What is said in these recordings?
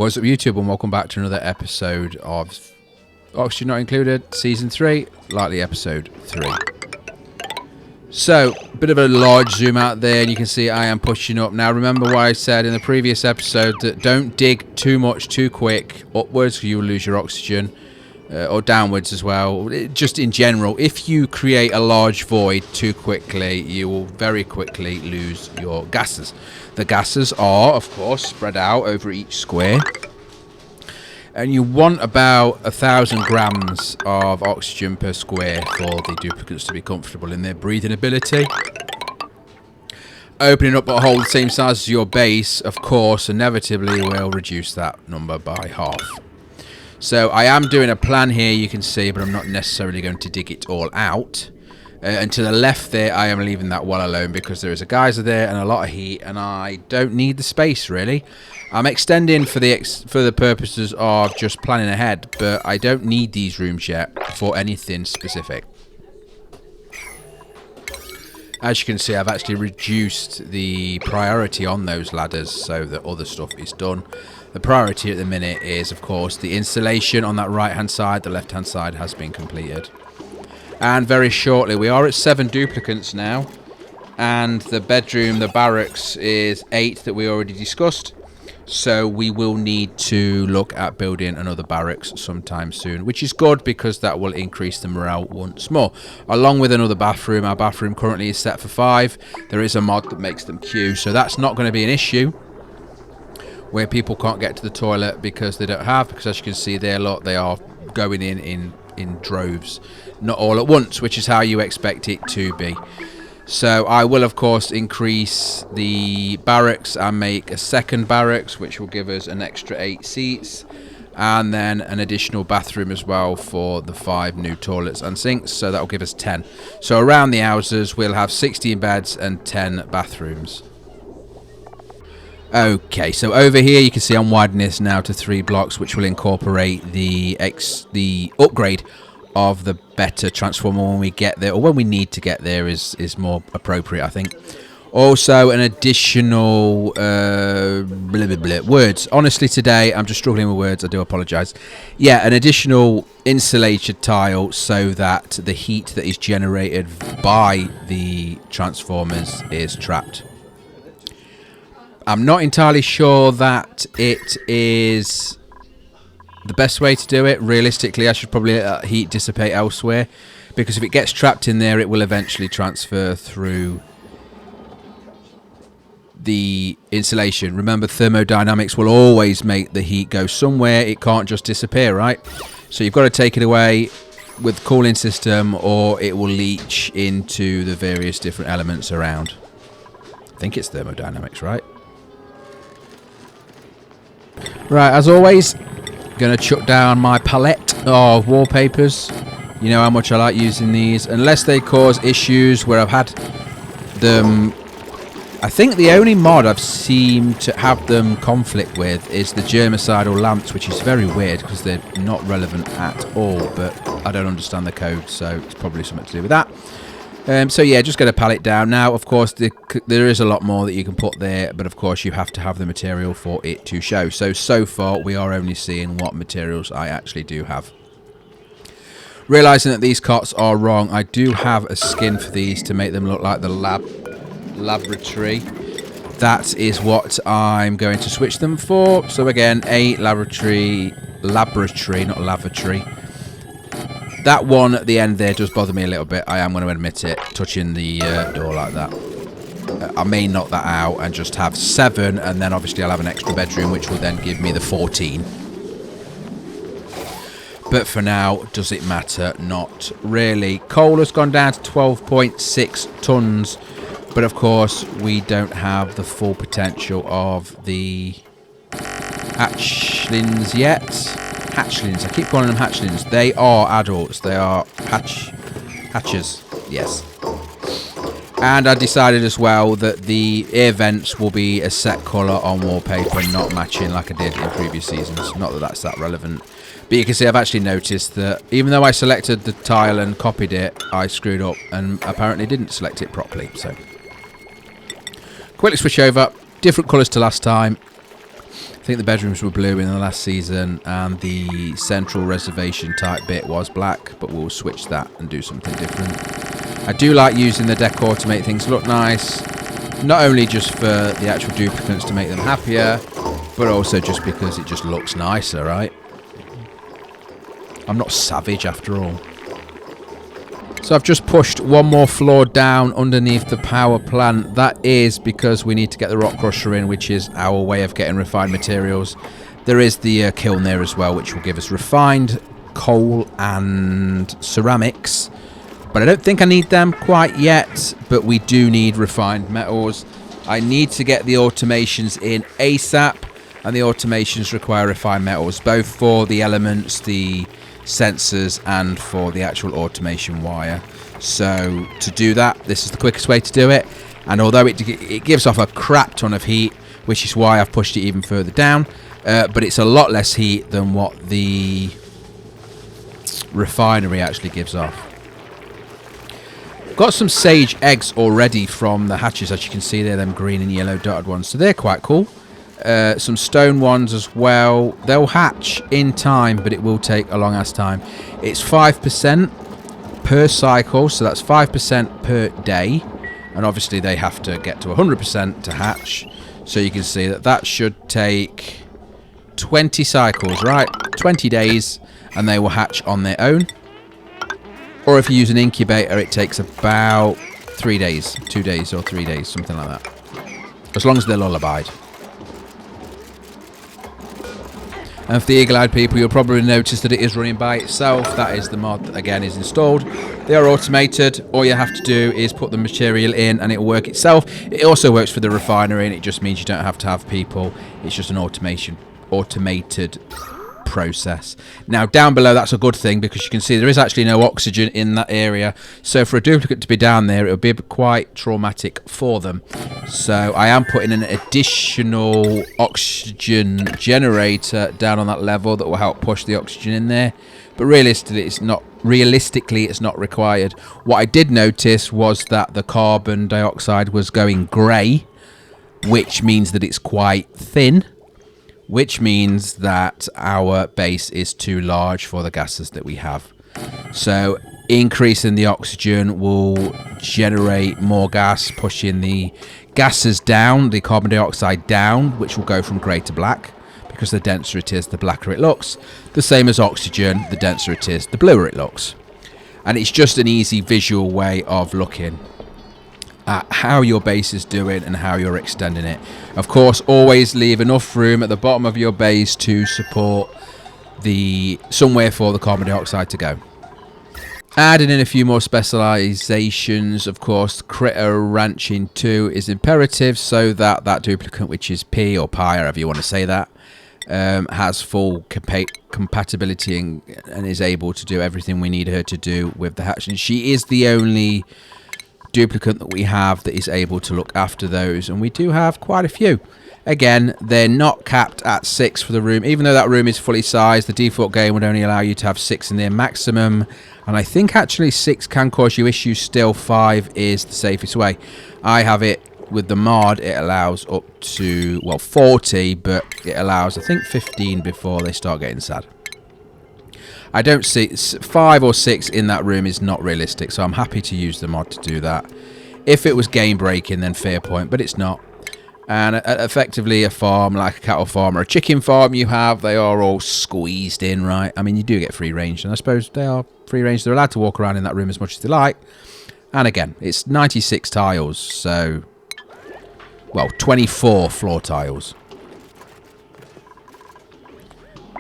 What's up, YouTube, and welcome back to another episode of Oxygen Not Included, Season 3, likely Episode 3. So, a bit of a large zoom out there, and you can see I am pushing up. Now, remember what I said in the previous episode, that don't dig too much too quick upwards, because you will lose your oxygen, or downwards as well. Just in general, if you create a large void too quickly, you will very quickly lose your gases. The gases are, of course, spread out over each square. And you want about 1,000 grams of oxygen per square for the duplicates to be comfortable in their breathing ability. Opening up a hole the same size as your base, of course, inevitably will reduce that number by half. So I am doing a plan here, you can see, but I'm not necessarily going to dig it all out. And to the left there, I am leaving that well alone because there is a geyser there and a lot of heat, and I don't need the space really. I'm extending for the purposes of just planning ahead, but I don't need these rooms yet for anything specific. As you can see, I've actually reduced the priority on those ladders so that other stuff is done. The priority at the minute is, of course, the installation on that right-hand side. The left-hand side has been completed. And very shortly, we are at 7 duplicates now. And the bedroom, the barracks, is 8 that we already discussed. So we will need to look at building another barracks sometime soon, which is good because that will increase the morale once more. Along with another bathroom. Our bathroom currently is set for 5. There is a mod that makes them queue, so that's not going to be an issue where people can't get to the toilet because they don't have, because as you can see there, look, they are going in droves, not all at once, which is how you expect it to be. So I will, of course, increase the barracks and make a second barracks, which will give us an extra 8 seats, and then an additional bathroom as well for the 5 new toilets and sinks, so that will give us 10. So around the houses we'll have 16 beds and 10 bathrooms. Okay, so over here you can see I'm widening this now to 3 blocks, which will incorporate the upgrade of the better transformer when we get there, or when we need to get there is more appropriate, I think. Also, an additional words. Honestly, today I'm just struggling with words. I do apologise. Yeah, an additional insulated tile so that the heat that is generated by the transformers is trapped. I'm not entirely sure that it is the best way to do it. Realistically, I should probably let heat dissipate elsewhere, because if it gets trapped in there, it will eventually transfer through the insulation. Remember, thermodynamics will always make the heat go somewhere. It can't just disappear, right? So you've got to take it away with the cooling system, or it will leach into the various different elements around. I think it's thermodynamics, right? Right, as always, gonna chuck down my palette of wallpapers. You know how much I like using these, unless they cause issues where I've had them. I think the only mod I've seemed to have them conflict with is the germicidal lamps, which is very weird because they're not relevant at all, but I don't understand the code, so it's probably something to do with that. So yeah, just get a palette down. Now, of course, there is a lot more that you can put there, but of course you have to have the material for it to show. So far, we are only seeing what materials I actually do have. Realising that these cots are wrong, I do have a skin for these to make them look like the laboratory. That is what I'm going to switch them for. So again, a laboratory, not lavatory. That one at the end there does bother me a little bit, I am going to admit it, touching the door like that. I may knock that out and just have 7, and then obviously I'll have an extra bedroom, which will then give me the 14. But for now, does it matter? Not really. Coal has gone down to 12.6 tons, but of course we don't have the full potential of the hatchlings yet. Hatchlings, I keep calling them hatchlings. They are adults. They are hatchers. Yes. And I decided as well that the air vents will be a set colour on wallpaper, not matching like I did in previous seasons. Not that that's that relevant. But you can see I've actually noticed that even though I selected the tile and copied it, I screwed up and apparently didn't select it properly. So quickly switch over. Different colours to last time. I think the bedrooms were blue in the last season, and the central reservation type bit was black, but we'll switch that and do something different. I do like using the decor to make things look nice, not only just for the actual duplicants to make them happier, but also just because it just looks nicer, right? I'm not savage after all. So I've just pushed one more floor down underneath the power plant. That is because we need to get the rock crusher in, which is our way of getting refined materials. There is the kiln there as well, which will give us refined coal and ceramics. But I don't think I need them quite yet, but we do need refined metals. I need to get the automations in ASAP, and the automations require refined metals, both for the elements, the sensors, and for the actual automation wire. So to do that, this is the quickest way to do it. And although it gives off a crap ton of heat, which is why I've pushed it even further down, but it's a lot less heat than what the refinery actually gives off. Got some sage eggs already from the hatches, as you can see there, them green and yellow dotted ones, so they're quite cool. Some stone ones as well. They'll hatch in time, but it will take a long ass time. It's 5% per cycle, so that's 5% per day, and obviously they have to get to 100% to hatch. So you can see that that should take 20 cycles, right? 20 days, and they will hatch on their own. Or if you use an incubator, it takes about 3 days, 2 days or 3 days, something like that. As long as they'll all abide. And for the eagle-eyed people, you'll probably notice that it is running by itself. That is the mod that, again, is installed. They are automated. All you have to do is put the material in and it will work itself. It also works for the refinery, and it just means you don't have to have people. It's just an automated process. Now down below, that's a good thing, because you can see there is actually no oxygen in that area, so for a duplicate to be down there, it would be quite traumatic for them. So I am putting an additional oxygen generator down on that level that will help push the oxygen in there, but realistically it's not required. What I did notice was that the carbon dioxide was going grey, which means that it's quite thin, which means that our base is too large for the gases that we have. So increasing the oxygen will generate more gas, pushing the gases down, the carbon dioxide down, which will go from grey to black, because the denser it is, the blacker it looks. The same as oxygen, the denser it is, the bluer it looks. And it's just an easy visual way of looking at how your base is doing and how you're extending it. Of course, always leave enough room at the bottom of your base to support somewhere for the carbon dioxide to go. Adding in a few more specializations, of course, critter ranching 2 is imperative, so that that duplicant, which is P or Pi, however you want to say that, has full compatibility and is able to do everything we need her to do with the hatch. And she is the only duplicant that we have that is able to look after those, and we do have quite a few. Again, they're not capped at 6 for the room, even though that room is fully sized. The default game would only allow you to have 6 in there maximum, and I think actually 6 can cause you issues still. 5 is the safest way. I have it with the mod, it allows up to, well, 40, but it allows I think 15 before they start getting sad. I don't see 5 or 6 in that room is not realistic, so I'm happy to use the mod to do that. If it was game breaking, then fair point, but it's not. And effectively a farm, like a cattle farm or a chicken farm you have, they are all squeezed in, right? I mean, you do get free range, and I suppose they are free range. They're allowed to walk around in that room as much as they like. And again, it's 96 tiles, so, well, 24 floor tiles.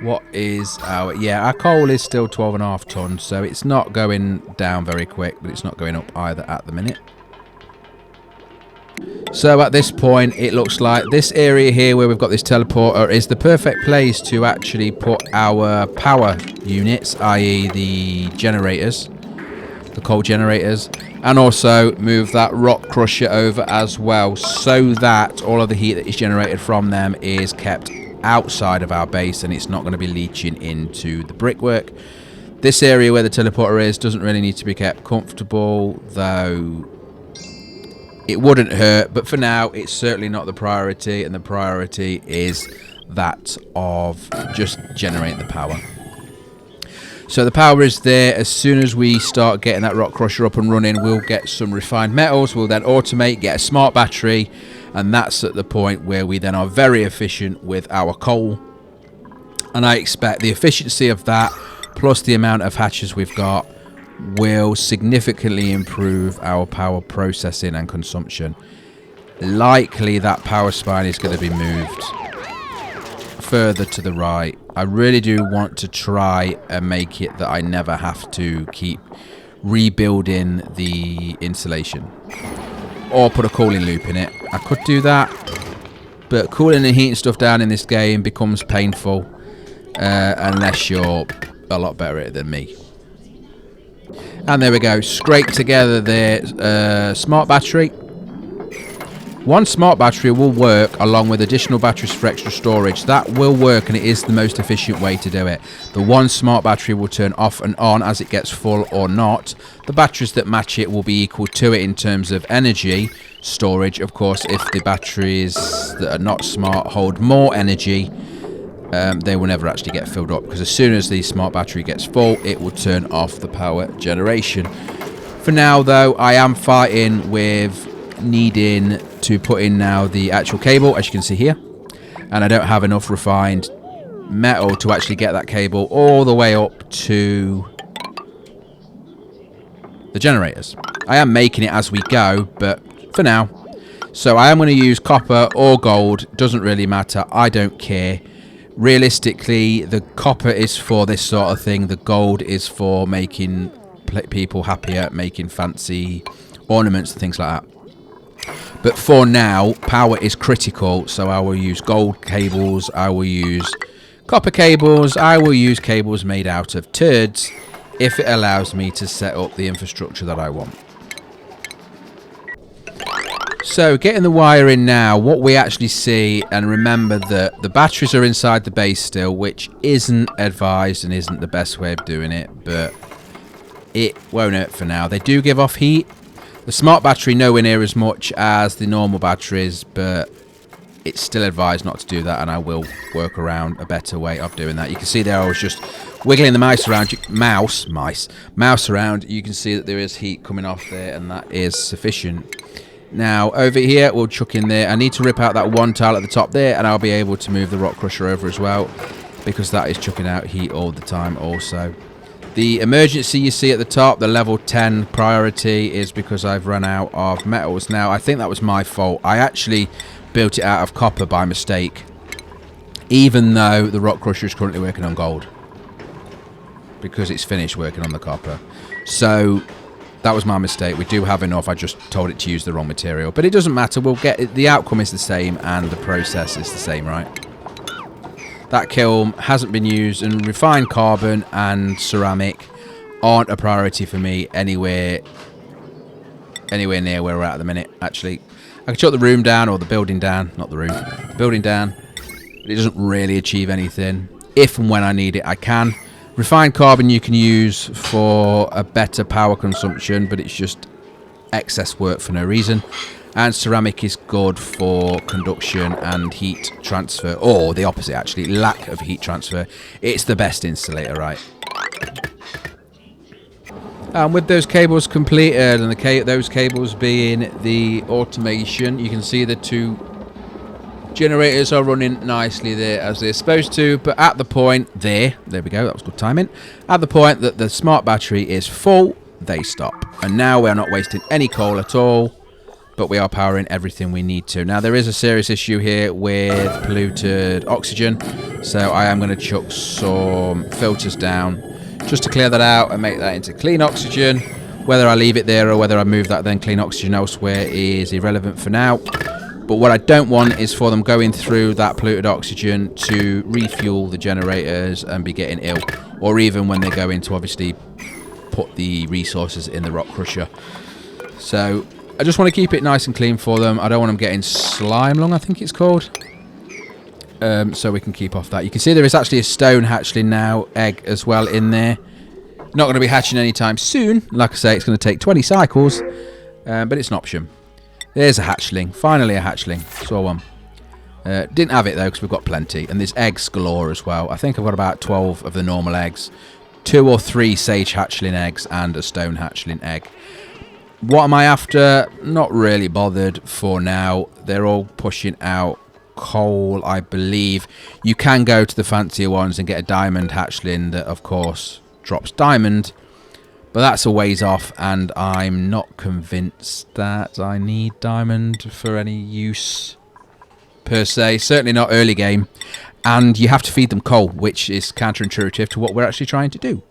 What is our... yeah, our coal is still 12.5 tons, so it's not going down very quick, but it's not going up either at the minute. So at this point, it looks like this area here where we've got this teleporter is the perfect place to actually put our power units, i.e. the generators, the coal generators, and also move that rock crusher over as well, so that all of the heat that is generated from them is kept outside of our base and it's not going to be leaching into the brickwork. This area where the teleporter is doesn't really need to be kept comfortable, though it wouldn't hurt, but for now it's certainly not the priority, and the priority is that of just generating the power. So the power is there. As soon as we start getting that rock crusher up and running, we'll get some refined metals. We'll then automate, get a smart battery, and that's at the point where we then are very efficient with our coal. And I expect the efficiency of that, plus the amount of hatches we've got, will significantly improve our power processing and consumption. Likely that power spine is going to be moved further to the right. I really do want to try and make it that I never have to keep rebuilding the insulation or put a cooling loop in it. I could do that, but cooling and heating stuff down in this game becomes painful unless you're a lot better at it than me. And there we go, scrape together the smart battery. One smart battery will work along with additional batteries for extra storage. That will work, and it is the most efficient way to do it. The one smart battery will turn off and on as it gets full or not. The batteries that match it will be equal to it in terms of energy storage. Of course, if the batteries that are not smart hold more energy, they will never actually get filled up, because as soon as the smart battery gets full, it will turn off the power generation. For now, though, I am fighting with needing to put in now the actual cable, as you can see here, and I don't have enough refined metal to actually get that cable all the way up to the generators. I am making it as we go, but for now. So I am going to use copper or gold, doesn't really matter, I don't care. Realistically, the copper is for this sort of thing, the gold is for making people happier, making fancy ornaments and things like that. But for now, power is critical, so I will use gold cables, I will use copper cables, I will use cables made out of turds if it allows me to set up the infrastructure that I want. So getting the wire in now, what we actually see, and remember that the batteries are inside the base still, which isn't advised and isn't the best way of doing it, but it won't hurt for now. They do give off heat. The smart battery nowhere near as much as the normal batteries, but it's still advised not to do that, and I will work around a better way of doing that. You can see there I was just wiggling the mouse around. Mouse around. You can see that there is heat coming off there, and that is sufficient. Now over here we'll chuck in there. I need to rip out that one tile at the top there, and I'll be able to move the rock crusher over as well, because that is chucking out heat all the time also. The emergency you see at the top, the level 10 priority, is because I've run out of metals. Now, I think that was my fault. I actually built it out of copper by mistake, even though the rock crusher is currently working on gold, because it's finished working on the copper. So that was my mistake. We do have enough. I just told it to use the wrong material, but it doesn't matter. We'll get it. The outcome is the same, and the process is the same, right? That kiln hasn't been used, and refined carbon and ceramic aren't a priority for me anywhere near where we're at the minute. Actually, I can shut the room down, or the building down, not the room, the building down, but it doesn't really achieve anything. If and when I need it, I can. Refined carbon you can use for a better power consumption, but it's just excess work for no reason. And ceramic is good for conduction and heat transfer, or the opposite actually, lack of heat transfer. It's the best insulator, right? And with those cables completed, and those cables being the automation, you can see the two generators are running nicely there as they're supposed to. But at the point there we go, that was good timing. At the point that the smart battery is full, they stop. And now we're not wasting any coal at all, but we are powering everything we need to. Now, there is a serious issue here with polluted oxygen, so I am going to chuck some filters down just to clear that out and make that into clean oxygen. Whether I leave it there or whether I move that then clean oxygen elsewhere is irrelevant for now. But what I don't want is for them going through that polluted oxygen to refuel the generators and be getting ill, or even when they go in to obviously put the resources in the rock crusher. So I just want to keep it nice and clean for them. I don't want them getting slime lung, I think it's called. So we can keep off that. You can see there is actually a stone hatchling now, egg as well in there. Not going to be hatching anytime soon. Like I say, it's going to take 20 cycles, but it's an option. There's a hatchling. Finally a hatchling. Saw one. Didn't have it though because we've got plenty, and there's eggs galore as well. I think I've got about 12 of the normal eggs, 2 or 3 sage hatchling eggs, and a stone hatchling egg. What am I after? Not really bothered for now. They're all pushing out coal, I believe. You can go to the fancier ones and get a diamond hatchling that, of course, drops diamond, but that's a ways off, and I'm not convinced that I need diamond for any use per se. Certainly not early game, and you have to feed them coal, which is counterintuitive to what we're actually trying to do.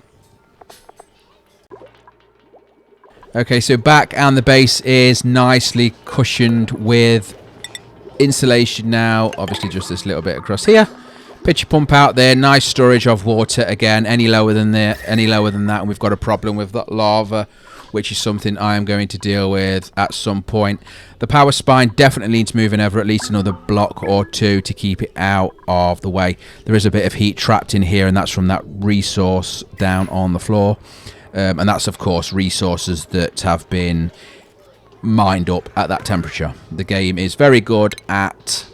Okay, so back, and the base is nicely cushioned with insulation now. Obviously just this little bit across here. Pitcher pump out there, nice storage of water. Again, any lower than that, and we've got a problem with that lava, which is something I am going to deal with at some point. The power spine definitely needs moving over at least another block or 2 to keep it out of the way. There is a bit of heat trapped in here, and that's from that resource down on the floor. And that's, of course, resources that have been mined up at that temperature. The game is very good at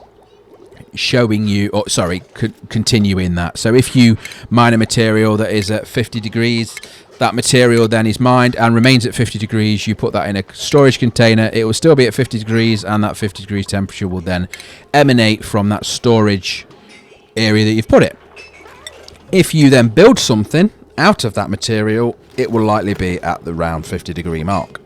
showing you, or sorry, continuing that. So if you mine a material that is at 50 degrees, that material then is mined and remains at 50 degrees. You put that in a storage container, it will still be at 50 degrees, and that 50 degrees temperature will then emanate from that storage area that you've put it. If you then build something out of that material, it will likely be at the round 50 degree mark.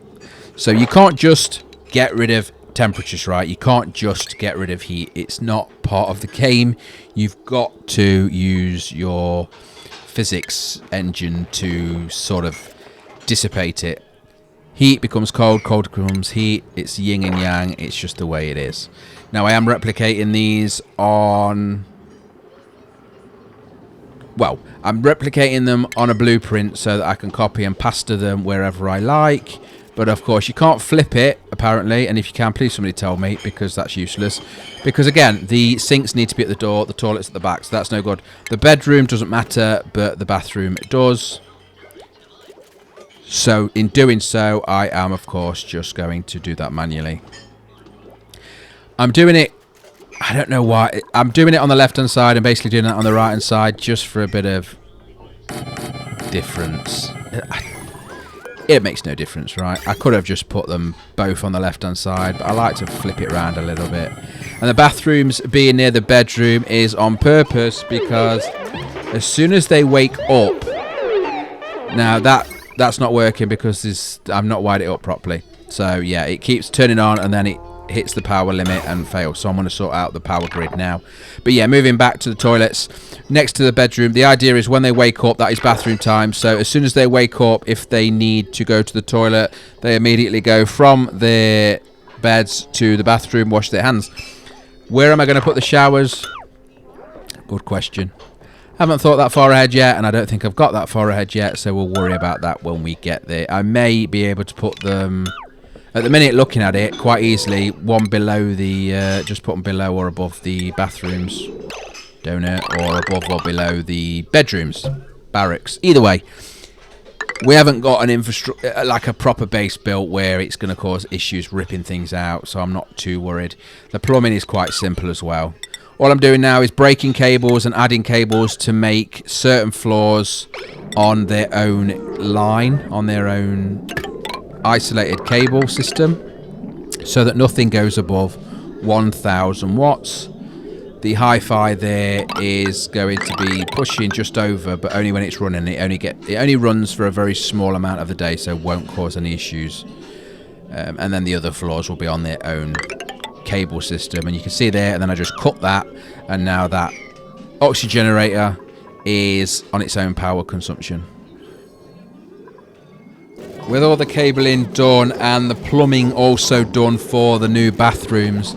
So you can't just get rid of temperatures, right? You can't just get rid of heat. It's not part of the game. You've got to use your physics engine to sort of dissipate it. Heat becomes cold, cold becomes heat. It's yin and yang. It's just the way it is. Now I am replicating these on... Well, I'm replicating them on a blueprint so that I can copy and pasta them wherever I like. But of course, you can't flip it, apparently. And if you can, please somebody tell me, because that's useless. Because again, the sinks need to be at the door, the toilet's at the back, so that's no good. The bedroom doesn't matter, but the bathroom does. So in doing so, I am, of course, just going to do that manually. I'm doing it, I don't know why. I'm doing it on the left-hand side and basically doing it on the right-hand side just for a bit of difference. It makes no difference, right? I could have just put them both on the left-hand side, but I like to flip it around a little bit. And the bathrooms being near the bedroom is on purpose because as soon as they wake up... Now, that's not working because I'm not wired it up properly. So, yeah, it keeps turning on and then it hits the power limit and fails. So I'm going to sort out the power grid now. But yeah, moving back to the toilets next to the bedroom. The idea is when they wake up, that is bathroom time. So as soon as they wake up, if they need to go to the toilet, they immediately go from their beds to the bathroom, wash their hands. Where am I going to put the showers? Good question. Haven't thought that far ahead yet, and I don't think I've got that far ahead yet, so we'll worry about that when we get there. I may be able to put them... At the minute, looking at it, quite easily, one below the... just put them below or above the bathrooms. Donut. Or above or below the bedrooms. Barracks. Either way, we haven't got an infrastructure, like a proper base built where it's going to cause issues ripping things out, so I'm not too worried. The plumbing is quite simple as well. All I'm doing now is breaking cables and adding cables to make certain floors on their own line, on their own isolated cable system, so that nothing goes above 1000 watts. The hi-fi there is going to be pushing just over, but only when it's running. It only runs for a very small amount of the day, so it won't cause any issues. And then the other floors will be on their own cable system, and you can see there, and then I just cut that, and now that oxygen generator is on its own power consumption. With all the cabling done and the plumbing also done for the new bathrooms,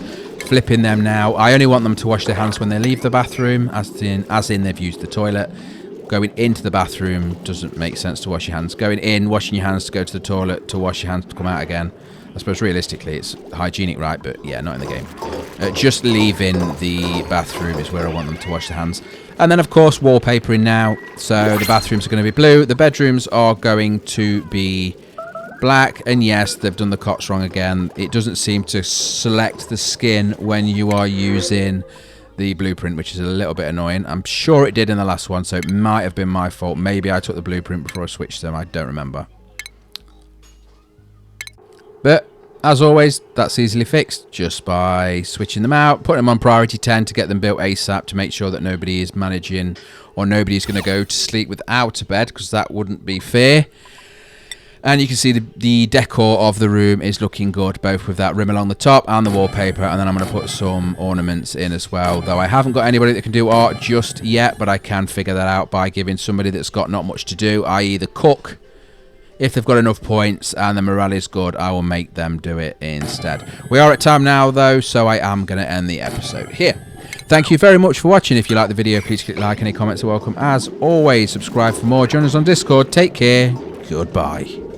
flipping them now. I only want them to wash their hands when they leave the bathroom, as in they've used the toilet. Going into the bathroom doesn't make sense to wash your hands. Going in, washing your hands to go to the toilet, to wash your hands to come out again. I suppose realistically it's hygienic, right? But yeah, not in the game. Just leaving the bathroom is where I want them to wash their hands. And then, of course, wallpapering now. So the bathrooms are going to be blue. The bedrooms are going to be black. And yes, they've done the cots wrong again. It doesn't seem to select the skin when you are using the blueprint, which is a little bit annoying. I'm sure it did in the last one, so it might have been my fault. Maybe I took the blueprint before I switched them. I don't remember. But as always, that's easily fixed just by switching them out, putting them on priority 10 to get them built ASAP, to make sure that nobody is managing, or nobody's going to go to sleep without a bed, because that wouldn't be fair. And you can see the decor of the room is looking good, both with that rim along the top and the wallpaper. And then I'm going to put some ornaments in as well, though I haven't got anybody that can do art just yet, but I can figure that out by giving somebody that's got not much to do, i.e. the cook. If they've got enough points and the morale is good, I will make them do it instead. We are at time now, though, so I am going to end the episode here. Thank you very much for watching. If you like the video, please click like. Any comments are welcome. As always, subscribe for more. Join us on Discord. Take care. Goodbye.